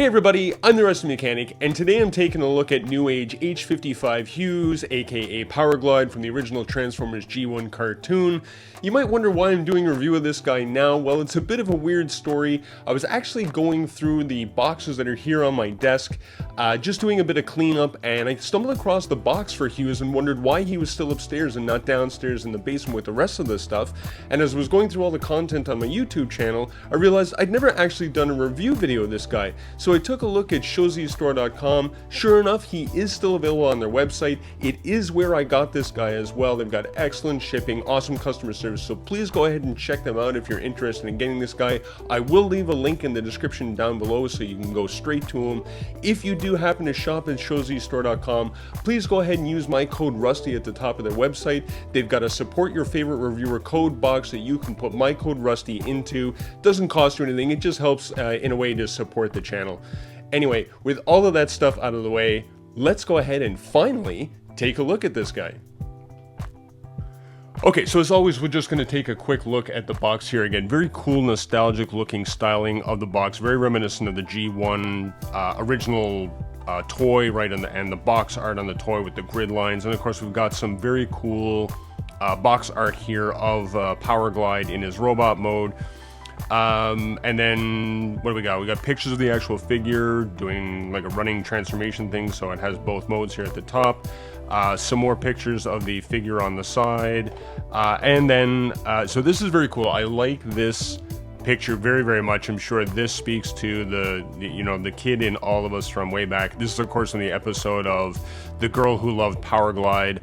Hey everybody, I'm the Rusty Mechanic, and today I'm taking a look at Newage H55 Hughes, aka Powerglide from the original Transformers G1 cartoon. You might wonder why I'm doing a review of this guy now. Well, it's a bit of a weird story. I was actually going through the boxes that are here on my desk, just doing a bit of cleanup, and I stumbled across the box for Hughes and wondered why he was still upstairs and not downstairs in the basement with the rest of the stuff. And as I was going through all the content on my YouTube channel, I realized I'd never actually done a review video of this guy. So I took a look at showzstore.com. Sure enough, he is still available on their website. It is where I got this guy as well. They've got excellent shipping, awesome customer service, so please go ahead and check them out if you're interested in getting this guy. I will leave a link in the description down below so you can go straight to him. If you do happen to shop at showzstore.com, please go ahead and use my code RUSTY at the top of their website. They've got a support your favorite reviewer code box that you can put my code RUSTY into. Doesn't cost you anything, it just helps in a way to support the channel. Anyway, with all of that stuff out of the way, let's go ahead and finally take a look at this guy. Okay, so as always, we're just going to take a quick look at the box here again. Very cool, nostalgic looking styling of the box, very reminiscent of the G1 original toy, right, and the box art on the toy with the grid lines. And of course, we've got some very cool box art here of Powerglide in his robot mode. And then what do we got? We got pictures of the actual figure doing like a running transformation thing, so it has both modes here at the top. Some more pictures of the figure on the side, and then so this is very cool. I like this picture very, very much. I'm sure this speaks to the kid in all of us from way back. This is of course in the episode of The Girl Who Loved Powerglide,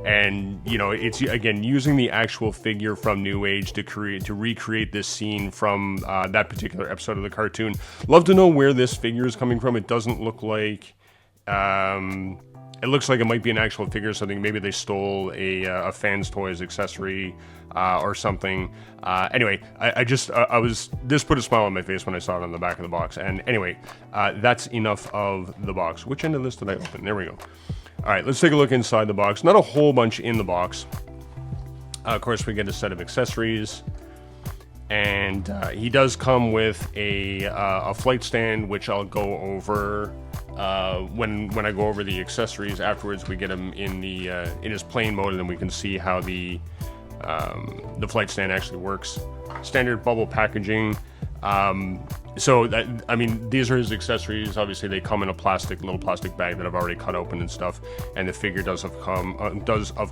and you know, it's again using the actual figure from Newage to recreate this scene from that particular episode of the cartoon. Love to know where this figure is coming from. It doesn't look like it looks like it might be an actual figure or something. Maybe they stole a Fans Toys accessory or something. Anyway, this put a smile on my face when I saw it on the back of the box. And anyway, that's enough of the box. Which end of this did I open? There we go. All right, let's take a look inside the box. Not a whole bunch in the box. Of course, we get a set of accessories. And he does come with a flight stand, which I'll go over when I go over the accessories. Afterwards, we get him in his plane mode, and then we can see how the flight stand actually works. Standard bubble packaging. So that, I mean, these are his accessories. Obviously, they come in a little plastic bag that I've already cut open and stuff. And the figure does of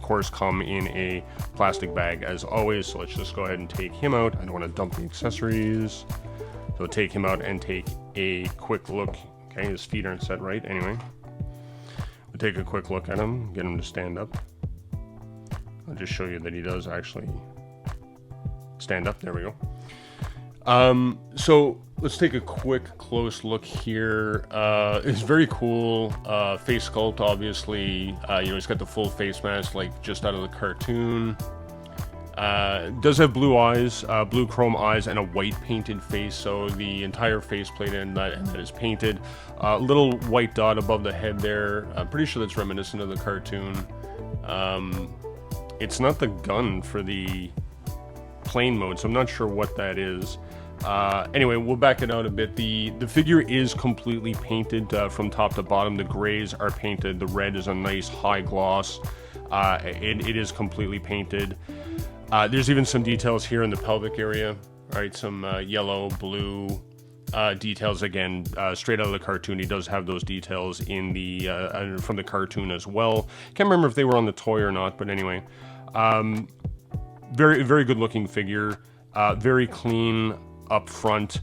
course come in a plastic bag as always. So let's just go ahead and take him out. I don't want to dump the accessories, so take him out and take a quick look. Okay, his feet aren't set right. Anyway, we'll take a quick look at him, get him to stand up. I'll just show you that he does actually stand up. There we go. So let's take a quick close look here. It's very cool. Face sculpt, obviously. He's got the full face mask, like just out of the cartoon. Does have blue eyes, blue chrome eyes, and a white painted face. So the entire faceplate and that is painted. Little white dot above the head there. I'm pretty sure that's reminiscent of the cartoon. It's not the gun for the plane mode, so I'm not sure what that is. Anyway, we'll back it out a bit. The figure is completely painted from top to bottom. The grays are painted. The red is a nice high gloss. It is completely painted. There's even some details here in the pelvic area. All right, some yellow, blue details. Again, straight out of the cartoon. He does have those details in the from the cartoon as well. Can't remember if they were on the toy or not, but anyway, very, very good looking figure. Very clean up front.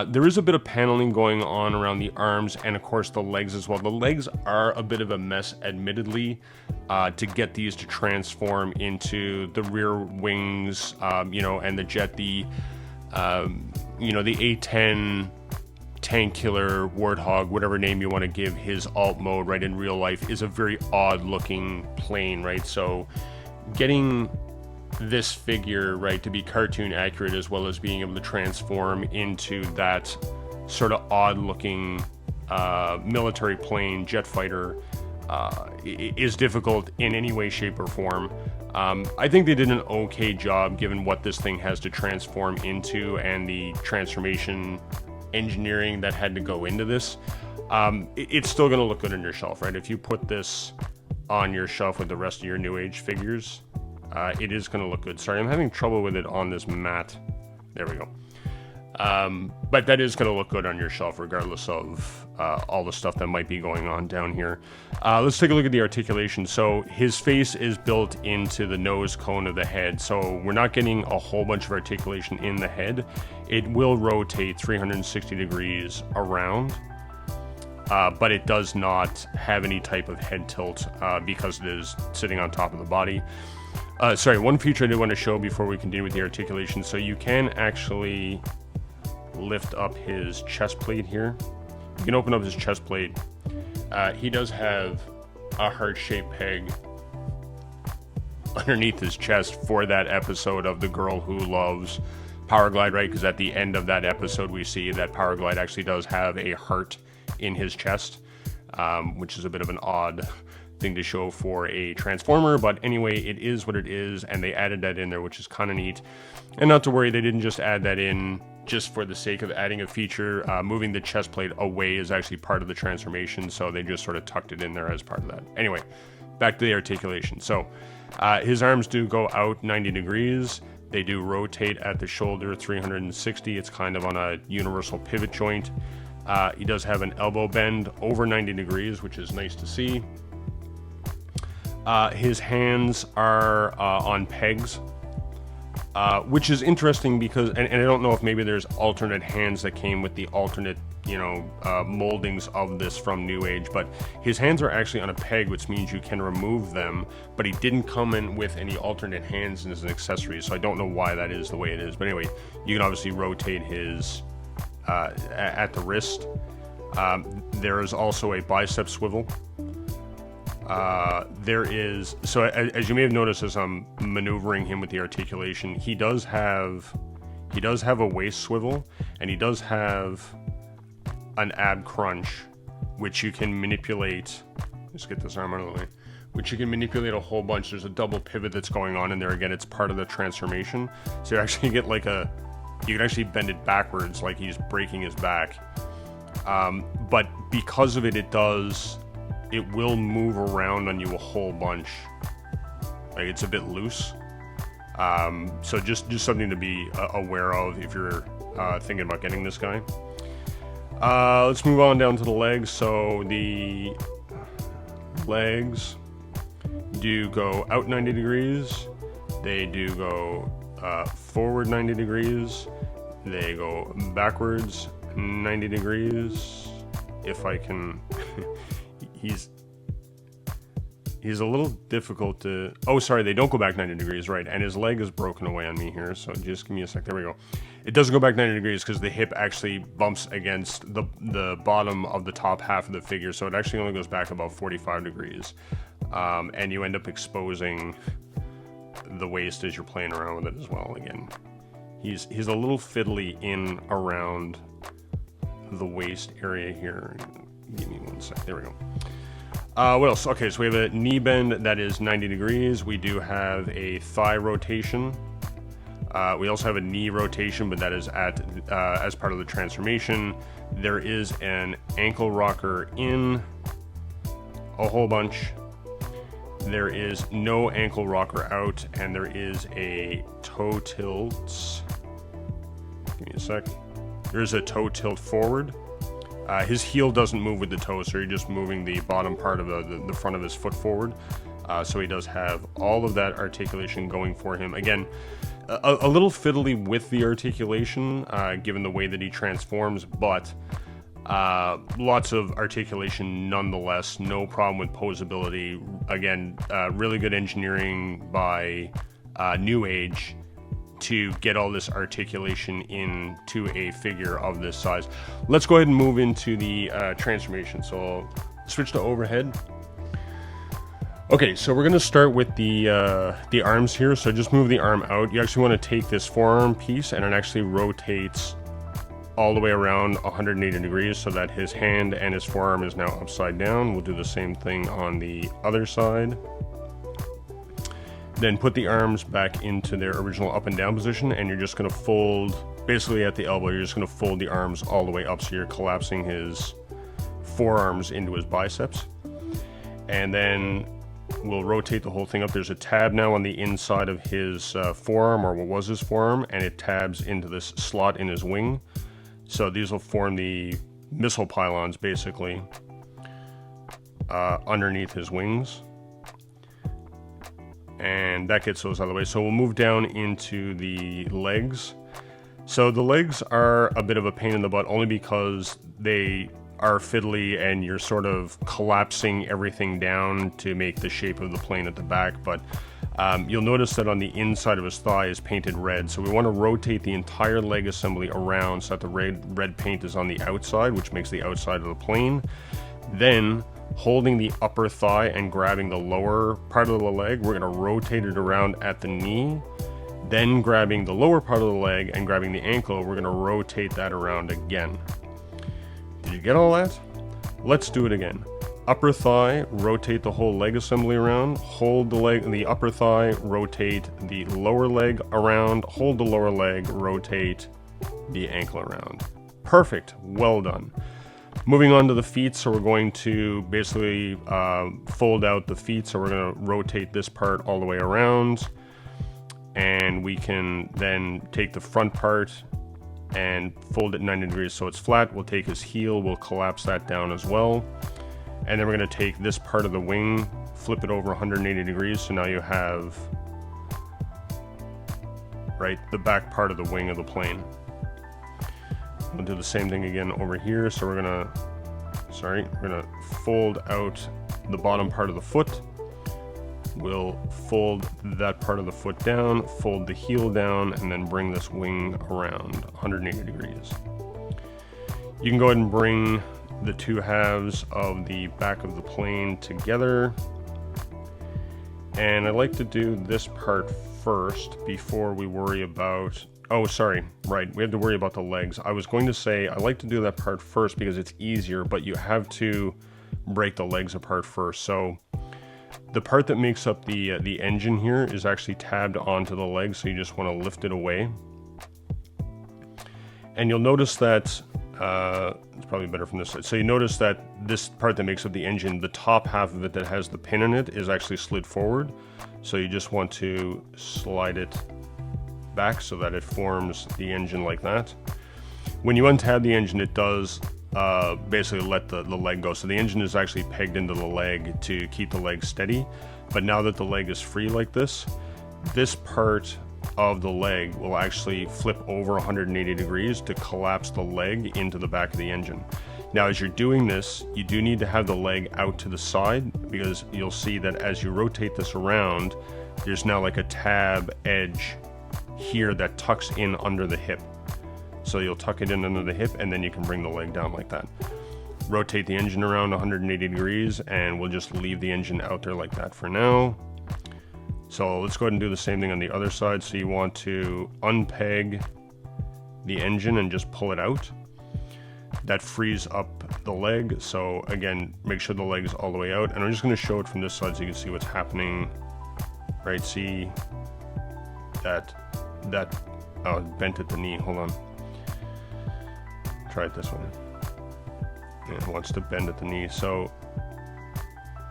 There is a bit of paneling going on around the arms and of course the legs as well. The legs are a bit of a mess, admittedly, to get these to transform into the rear wings, and the jet, the A-10 tank killer Warthog, whatever name you want to give his alt mode, right, in real life is a very odd looking plane, right? So getting this figure, right, to be cartoon accurate as well as being able to transform into that sort of odd looking military plane jet fighter is difficult in any way, shape, or form. I think they did an okay job given what this thing has to transform into and the transformation engineering that had to go into this. It's still going to look good on your shelf, right? If you put this on your shelf with the rest of your Newage figures, it is going to look good. Sorry, I'm having trouble with it on this mat. There we go. But that is going to look good on your shelf regardless of all the stuff that might be going on down here. Let's take a look at the articulation. So his face is built into the nose cone of the head, so we're not getting a whole bunch of articulation in the head. It will rotate 360 degrees around, but it does not have any type of head tilt because it is sitting on top of the body. Sorry, one feature I did want to show before we continue with the articulation. So you can actually lift up his chest plate here. You can open up his chest plate. He does have a heart-shaped peg underneath his chest for that episode of The Girl Who Loves Powerglide, right? Because at the end of that episode, we see that Powerglide actually does have a heart in his chest, which is a bit of an odd thing to show for a Transformer, but anyway, it is what it is, and they added that in there, which is kind of neat. And not to worry, they didn't just add that in just for the sake of adding a feature. Moving the chest plate away is actually part of the transformation, so they just sort of tucked it in there as part of that. Anyway, back to the articulation. So his arms do go out 90 degrees. They do rotate at the shoulder 360. It's kind of on a universal pivot joint. He does have an elbow bend over 90 degrees, which is nice to see. His hands are on pegs, which is interesting because, and I don't know if maybe there's alternate hands that came with the alternate, moldings of this from Newage, but his hands are actually on a peg, which means you can remove them, but he didn't come in with any alternate hands as an accessory, so I don't know why that is the way it is. But anyway, you can obviously rotate his, at the wrist. There is also a bicep swivel. There is, so as you may have noticed as I'm maneuvering him with the articulation, he does have a waist swivel, and he does have an ab crunch, which you can manipulate. Let's get this arm out of the way. Which you can manipulate a whole bunch. There's a double pivot that's going on in there. Again, it's part of the transformation. So you actually get you can actually bend it backwards like he's breaking his back. But because of it, it will move around on you a whole bunch. Like, it's a bit loose. So just something to be aware of if you're thinking about getting this guy. Let's move on down to the legs. So the legs do go out 90 degrees. They do go forward 90 degrees. They go backwards 90 degrees. If I can... He's a little difficult to... Oh, sorry, they don't go back 90 degrees, right? And his leg is broken away on me here, so just give me a sec. There we go. It doesn't go back 90 degrees because the hip actually bumps against the bottom of the top half of the figure, so it actually only goes back about 45 degrees. And you end up exposing the waist as you're playing around with it as well. Again, he's a little fiddly in around the waist area here. Give me one sec. There we go. What else? Okay, so we have a knee bend that is 90 degrees. We do have a thigh rotation. We also have a knee rotation, but that is as part of the transformation. There is an ankle rocker in a whole bunch. There is no ankle rocker out, and there is a toe tilt. Give me a sec. There's a toe tilt forward. His heel doesn't move with the toe, so you're just moving the bottom part of the front of his foot forward. So he does have all of that articulation going for him. Again, a little fiddly with the articulation, given the way that he transforms, but lots of articulation nonetheless. No problem with posability. Again, really good engineering by Newage to get all this articulation into a figure of this size. Let's go ahead and move into the transformation. So I'll switch to overhead. Okay, so we're gonna start with the arms here. So just move the arm out. You actually want to take this forearm piece, and it actually rotates all the way around 180 degrees so that his hand and his forearm is now upside down. We'll do the same thing on the other side. Then put the arms back into their original up and down position, and you're just going to fold basically at the elbow, you're just going to fold the arms all the way up, so you're collapsing his forearms into his biceps. And then we'll rotate the whole thing up. There's a tab now on the inside of his forearm, or what was his forearm, and it tabs into this slot in his wing. So these will form the missile pylons, basically, underneath his wings. And that gets those out of the way. So we'll move down into the legs. So the legs are a bit of a pain in the butt, only because they are fiddly and you're sort of collapsing everything down to make the shape of the plane at the back. But you'll notice that on the inside of his thigh is painted red. So we want to rotate the entire leg assembly around so that the red paint is on the outside, which makes the outside of the plane. Then, holding the upper thigh and grabbing the lower part of the leg, we're going to rotate it around at the knee. Then grabbing the lower part of the leg and grabbing the ankle, we're going to rotate that around again. Did you get all that? Let's do it again. Upper thigh, rotate the whole leg assembly around. Hold the upper thigh, rotate the lower leg around. Hold the lower leg, rotate the ankle around. Perfect. Well done. Moving on to the feet, so we're going to basically fold out the feet. So we're going to rotate this part all the way around, and we can then take the front part and fold it 90 degrees so it's flat. We'll take his heel, we'll collapse that down as well, and then we're going to take this part of the wing, flip it over 180 degrees, so now you have the back part of the wing of the plane. We'll do the same thing again over here. So we're gonna fold out the bottom part of the foot. We'll fold that part of the foot down, fold the heel down, and then bring this wing around 180 degrees. You can go ahead and bring the two halves of the back of the plane together. And I like to do this part first before we worry about... Oh, sorry, right, we have to worry about the legs. I was going to say, I like to do that part first because it's easier, but you have to break the legs apart first. So the part that makes up the engine here is actually tabbed onto the leg, so you just want to lift it away. And you'll notice that, it's probably better from this side. So you notice that this part that makes up the engine, the top half of it that has the pin in it is actually slid forward. So you just want to slide it back so that it forms the engine like that. When you untab the engine, it does basically let the leg go. So the engine is actually pegged into the leg to keep the leg steady. But now that the leg is free like this part of the leg will actually flip over 180 degrees to collapse the leg into the back of the engine. Now, as you're doing this, you do need to have the leg out to the side, because you'll see that as you rotate this around, there's now like a tab edge here that tucks in under the hip. So you'll tuck it in under the hip, and then you can bring the leg down like that. Rotate the engine around 180 degrees, and we'll just leave the engine out there like that for now. So let's go ahead and do the same thing on the other side. So you want to unpeg the engine and just pull it out. That frees up the leg. So again, make sure the leg is all the way out. And I'm just going to show it from this side so you can see what's happening. Right, see that oh, bent at the knee. Hold on. Try it this way. Yeah, it wants to bend at the knee. So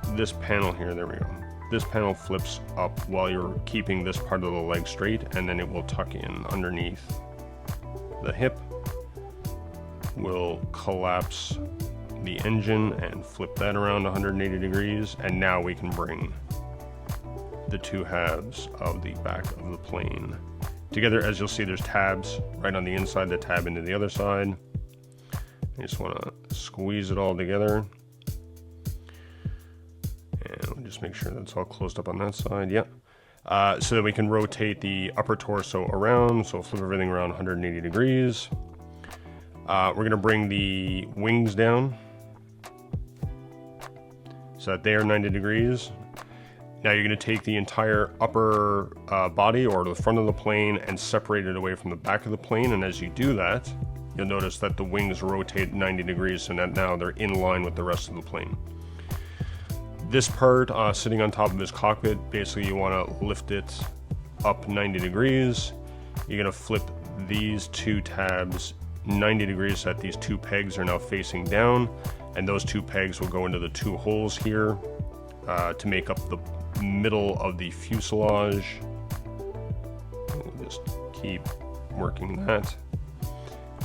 this panel here, there we go. This panel flips up while you're keeping this part of the leg straight, and then it will tuck in underneath the hip. We'll collapse the engine and flip that around 180 degrees, and now we can bring the two halves of the back of the plane together. As you'll see, there's tabs right on the inside that tab into the other side. You just want to squeeze it all together. And we'll just make sure that's all closed up on that side. Yeah. So that we can rotate the upper torso around. So flip everything around 180 degrees. We're going to bring the wings down so that they are 90 degrees. Now you're going to take the entire upper body, or the front of the plane, and separate it away from the back of the plane. And as you do that, you'll notice that the wings rotate 90 degrees, so that now they're in line with the rest of the plane. This part sitting on top of his cockpit, basically you want to lift it up 90 degrees. You're going to flip these two tabs 90 degrees so that these two pegs are now facing down, and those two pegs will go into the two holes here to make up the middle of the fuselage. We'll just keep working that,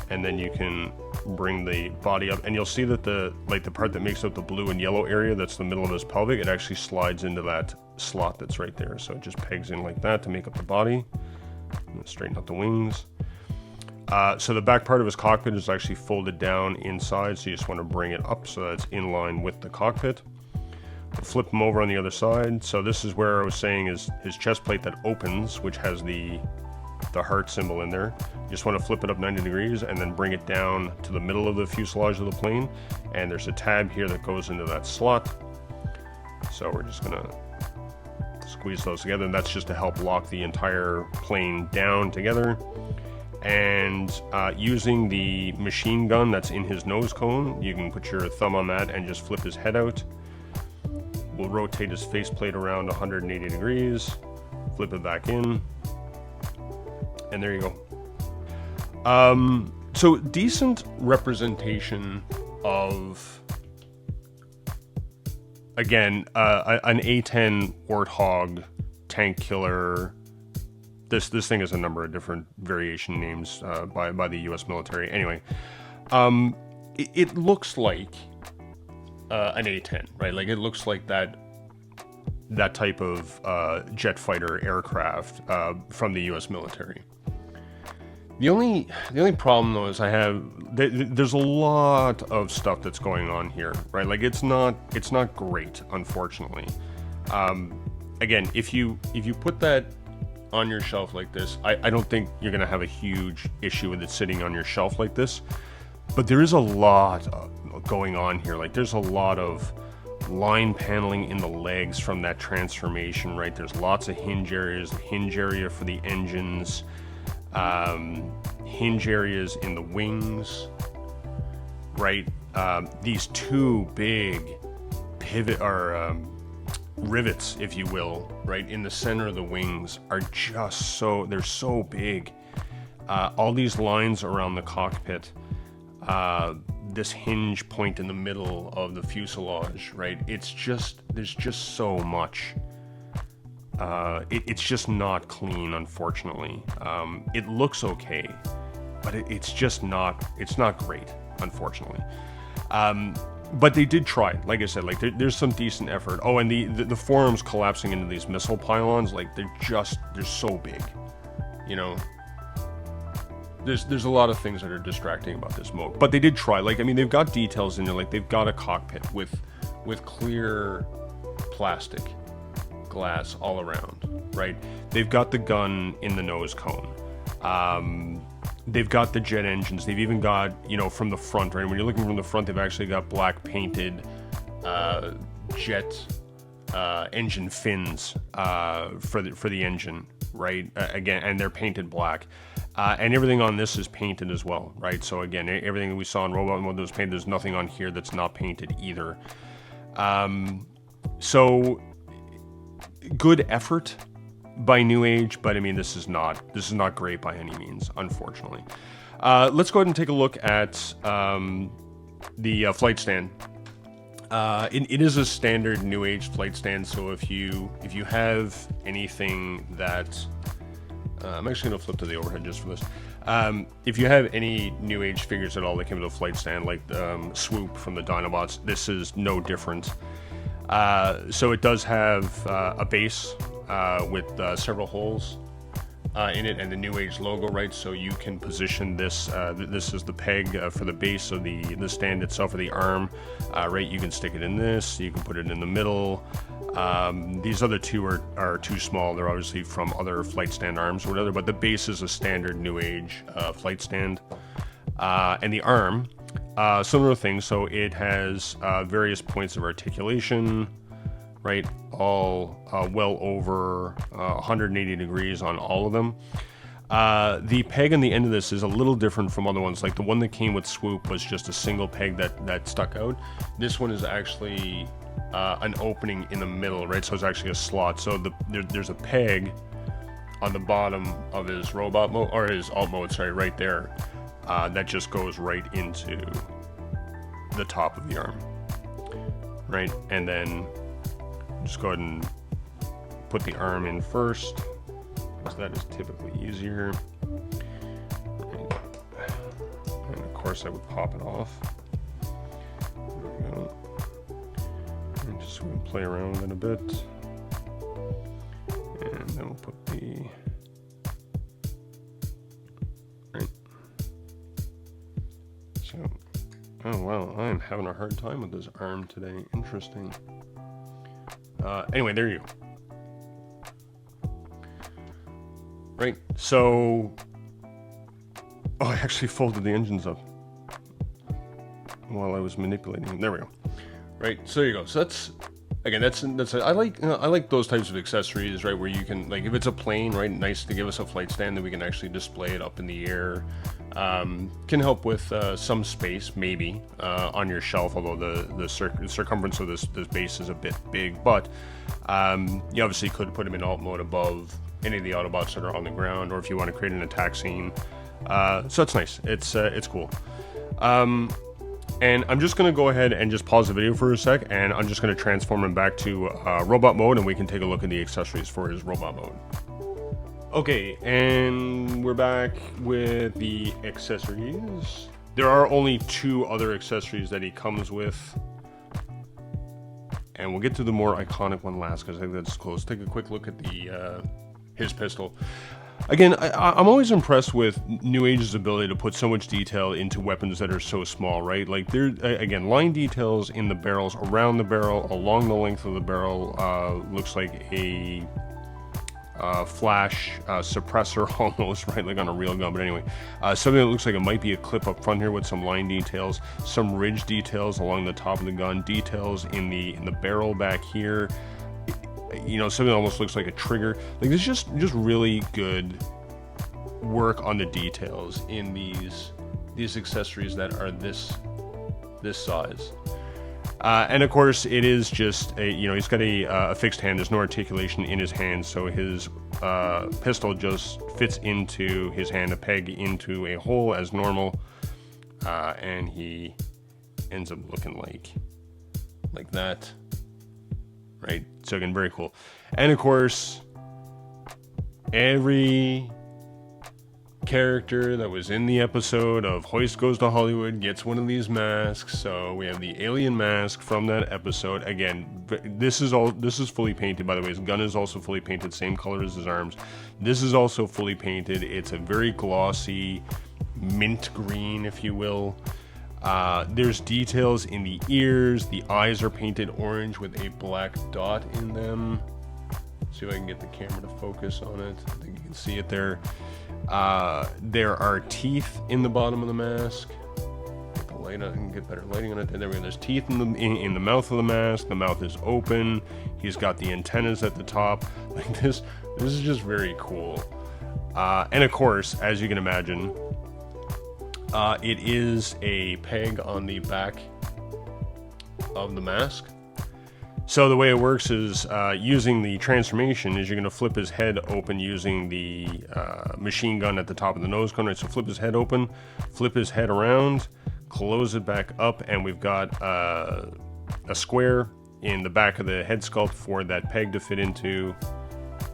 and then you can bring the body up, and you'll see that the part that makes up the blue and yellow area, that's the middle of this pelvic, it actually slides into that slot that's right there. So it just pegs in like that to make up the body. Straighten out the wings. So the back part of his cockpit is actually folded down inside, so you just want to bring it up so that it's in line with the cockpit. We'll flip him over on the other side. So this is where I was saying is his chest plate that opens, which has the heart symbol in there. You just want to flip it up 90 degrees and then bring it down to the middle of the fuselage of the plane, and there's a tab here that goes into that slot. So we're just gonna squeeze those together, and that's just to help lock the entire plane down together. And using the machine gun that's in his nose cone, you can put your thumb on that and just flip his head out. We'll rotate his faceplate around 180 degrees, flip it back in, and there you go. So decent representation of, again, an A-10 Warthog tank killer. This thing has a number of different variation names by the U.S. military. Anyway, it looks like an A-10, right? Like it looks like that type of jet fighter aircraft from the U.S. military. The only problem though is there's a lot of stuff that's going on here, right? Like it's not great, unfortunately. Again, if you put that on your shelf like this, I don't think you're gonna have a huge issue with it sitting on your shelf like this, but there is a lot going on here. Like there's a lot of line paneling in the legs from that transformation, right? There's lots of hinge areas, hinge area for the engines, hinge areas in the wings, right? These two big pivot or rivets, if you will, right in the center of the wings are just they're so big. All these lines around the cockpit, this hinge point in the middle of the fuselage, right? There's just so much. It's just not clean, unfortunately. It looks okay, but it's not great, unfortunately. But they did try. Like I said, like there's some decent effort. Oh, and the forms collapsing into these missile pylons, like they're so big, you know. There's a lot of things that are distracting about this mode, but they did try. Like, I mean, they've got details in there. Like they've got a cockpit with clear plastic glass all around, right? They've got the gun in the nose cone. They've got the jet engines. They've even got, you know, from the front, right? When you're looking from the front, they've actually got black painted jet engine fins for the engine, right? Again, and they're painted black. And everything on this is painted as well, right? So again, everything we saw in robot mode that was painted, there's nothing on here that's not painted either. So good effort by Newage, but I mean, this is not great by any means, unfortunately. Let's go ahead and take a look at the flight stand. It is a standard Newage flight stand, so if you have anything that I'm actually going to flip to the overhead just for this. If you have any Newage figures at all that came with a flight stand, like Swoop from the Dinobots, this is no different. So it does have a base with several holes in it, and the Newage logo, right? So you can position this. This is the peg for the base of the stand itself, or the arm, right? You can stick it in this. You can put it in the middle. These other two are too small. They're obviously from other flight stand arms or whatever, but the base is a standard Newage flight stand. And the arm, similar thing. So it has various points of articulation, right? All well over 180 degrees on all of them. The peg on the end of this is a little different from other ones. Like the one that came with Swoop was just a single peg that stuck out. This one is actually an opening in the middle, right? So it's actually a slot. So there's a peg on the bottom of his robot mode, or his alt mode, sorry, right there, that just goes right into the top of the arm, right? And then just go ahead and put the arm in first, because that is typically easier. And of course I would pop it off. There we go. And just so we can play around with it a bit. And then we'll put the right. So, oh wow, I'm having a hard time with this arm today. Interesting. Anyway, there you go. Right, so I actually folded the engines up while I was manipulating them. There we go. Right, so there you go. So that's I like those types of accessories, right, where you can, like, if it's a plane, right, nice to give us a flight stand that we can actually display it up in the air. Can help with some space, maybe, on your shelf, although the circumference of this base is a bit big. But you obviously could put them in alt mode above any of the Autobots that are on the ground, or if you want to create an attack scene. So it's nice. It's cool. And I'm just going to go ahead and just pause the video for a sec, and I'm just going to transform him back to robot mode, and we can take a look at the accessories for his robot mode. Okay, and we're back with the accessories. There are only 2 other accessories that he comes with, and we'll get to the more iconic one last, because I think that's close. Take a quick look at the his pistol. Again, I'm always impressed with Newage's ability to put so much detail into weapons that are so small, right? Like, there, again, line details in the barrels, around the barrel, along the length of the barrel. Looks like a flash suppressor almost, right? Like on a real gun, but anyway. Something that looks like it might be a clip up front here with some line details, some ridge details along the top of the gun, details in the barrel back here. You know, something that almost looks like a trigger. Like, there's just really good work on the details in these accessories that are this size. And of course, it is just a, you know, he's got a fixed hand. There's no articulation in his hand, so his pistol just fits into his hand, a peg into a hole as normal, and he ends up looking like that. Right, so again, very cool. And of course, every character that was in the episode of Hoist Goes to Hollywood gets one of these masks. So we have the alien mask from that episode. Again, this is fully painted, by the way. His gun is also fully painted, same color as his arms. This is also fully painted. It's a very glossy mint green, if you will. There's details in the ears. The eyes are painted orange with a black dot in them. See if I can get the camera to focus on it. I think you can see it there. There are teeth in the bottom of the mask. Get the light on and get better lighting on it. There we go. There's teeth in the mouth of the mask. The mouth is open. He's got the antennas at the top. Like this is just very cool. And of course, as you can imagine, it is a peg on the back of the mask. So the way it works is, using the transformation, is you're going to flip his head open using the machine gun at the top of the nose cone. Right? So flip his head open, flip his head around, close it back up, and we've got a square in the back of the head sculpt for that peg to fit into,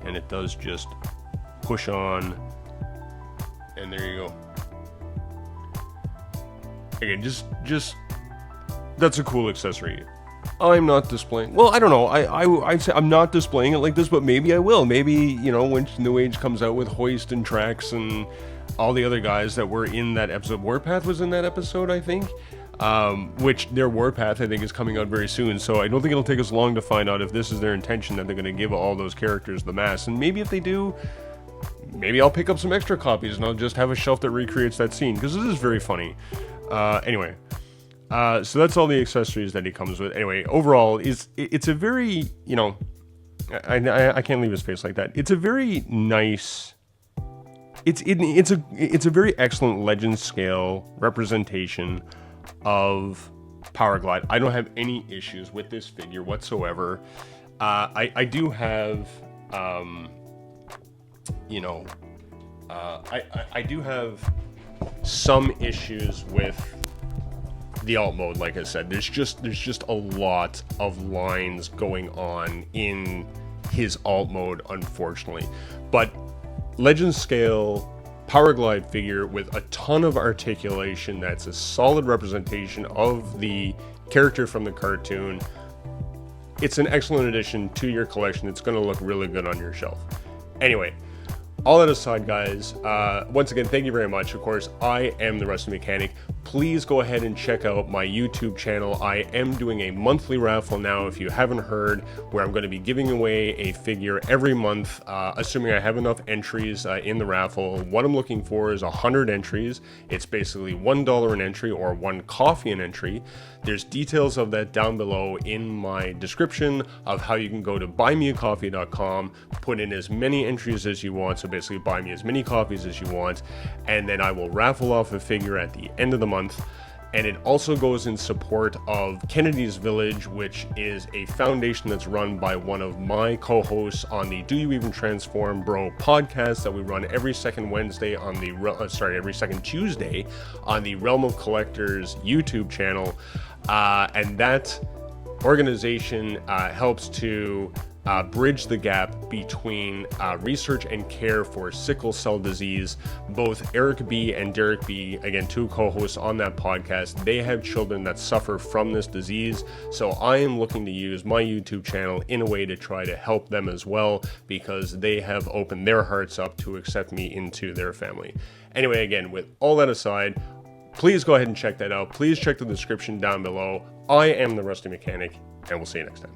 and it does just push on, and there you go. Again, just that's a cool accessory. I'm not displaying. Well, I don't know. I'd say I'm not displaying it like this, but maybe I will. Maybe, you know, when Newage comes out with Hoist and Trax and all the other guys that were in that episode. Warpath was in that episode, I think. Which their Warpath, I think, is coming out very soon. So I don't think it'll take us long to find out if this is their intention, that they're going to give all those characters the mask. And maybe if they do, maybe I'll pick up some extra copies and I'll just have a shelf that recreates that scene, because this is very funny. Anyway, so that's all the accessories that he comes with. Anyway, overall, it's a very, you know, I can't leave his face like that. It's a very nice, it's a very excellent Legend scale representation of Powerglide. I don't have any issues with this figure whatsoever. I do have you know, I do have some issues with the alt mode. Like I said, there's just a lot of lines going on in his alt mode, unfortunately. But legend scale Powerglide figure with a ton of articulation, that's a solid representation of the character from the cartoon. It's an excellent addition to your collection. It's going to look really good on your shelf. Anyway, all that aside, guys, once again, thank you very much. Of course, I am the Rusty Mechanic. Please go ahead and check out my YouTube channel. I am doing a monthly raffle now, if you haven't heard, where I'm going to be giving away a figure every month, assuming I have enough entries in the raffle. What I'm looking for is 100 entries. It's basically $1 an entry or 1 coffee an entry. There's details of that down below in my description of how you can go to buymeacoffee.com, put in as many entries as you want, so basically buy me as many coffees as you want, and then I will raffle off a figure at the end of the month. And it also goes in support of Kennedy's Village, which is a foundation that's run by one of my co-hosts on the Do You Even Transform Bro podcast that we run every second Wednesday on the every second Tuesday on the Realm of Collectors YouTube channel, and that organization helps to bridge the gap between research and care for sickle cell disease. Both Eric B. and Derek B., again, 2 co-hosts on that podcast, they have children that suffer from this disease. So I am looking to use my YouTube channel in a way to try to help them as well, because they have opened their hearts up to accept me into their family. Anyway, again, with all that aside, please go ahead and check that out. Please check the description down below. I am the Rusty Mechanic, and we'll see you next time.